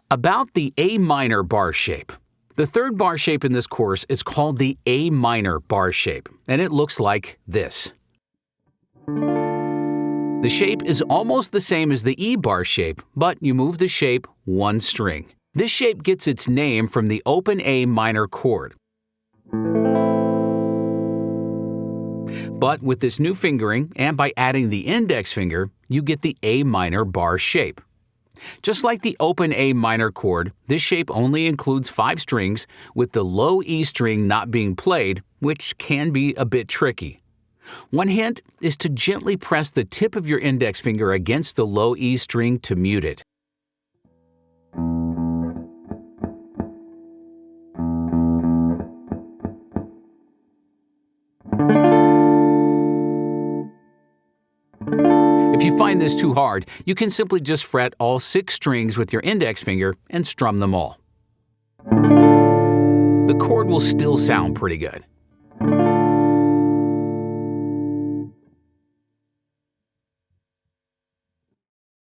About the A minor bar shape. The third bar shape in this course is called the A minor bar shape, and it looks like this. The shape is almost the same as the E bar shape, but you move the shape one string. This shape gets its name from the open A minor chord. But with this new fingering, and by adding the index finger, you get the A minor bar shape. Just like the open A minor chord, this shape only includes 5 strings, with the low E string not being played, which can be a bit tricky. One hint is to gently press the tip of your index finger against the low E string to mute it. If you find this too hard, you can simply just fret all 6 strings with your index finger and strum them all. The chord will still sound pretty good.